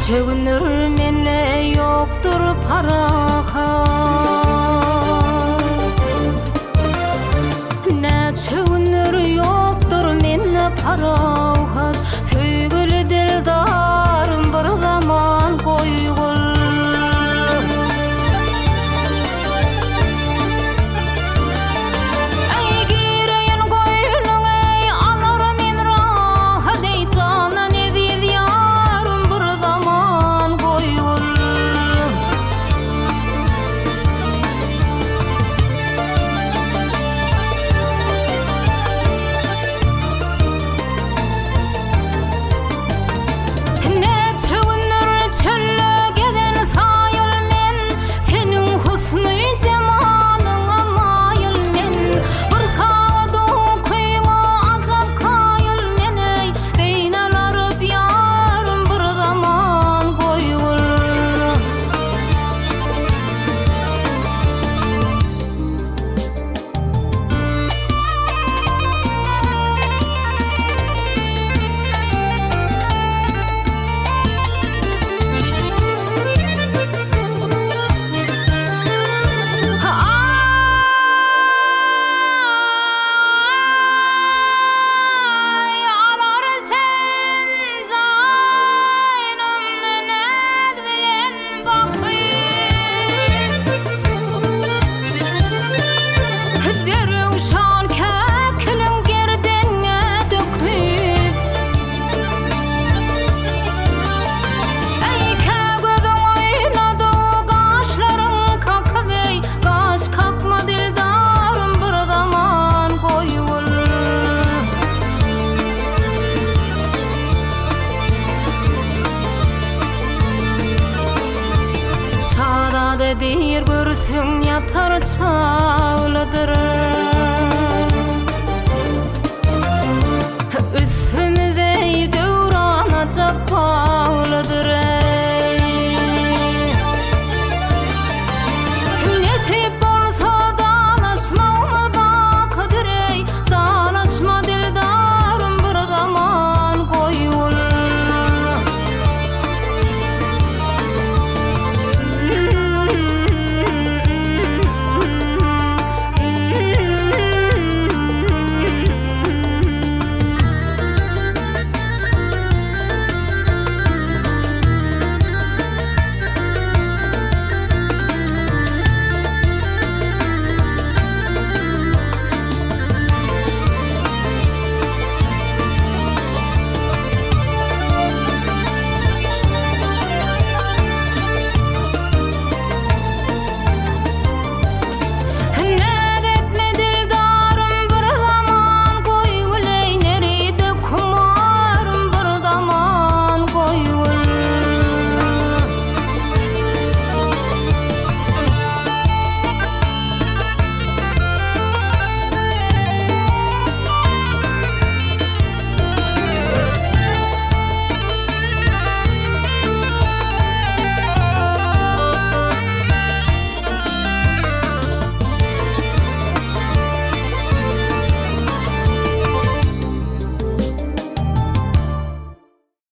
Neçe gündür mende yoktur paraha, neçe gündür yoktur mende paraha. Söýgüli dildarym bir zaman goýgul. Ey gireýin goýnuňa alar men rahat, ey canan eziz ýarym bir zaman goýgul. Neçe gündür çölle geden saýyl men, seniň husny jemalyňa maýyl men. Bir saat okuýňa ajap kaýyl men, ey beýnelary ýarym bir zaman goýgul. Ay alar sen jaynymny näd bilen bakyp, derew şan käkiliň gerdeňe döküp. Ey kägödüň oýnady gaşlaryň kakyp, ey gaş kakma dildarym bir zaman goýgul. Şadat edir görsüň ýatar çaglydyr.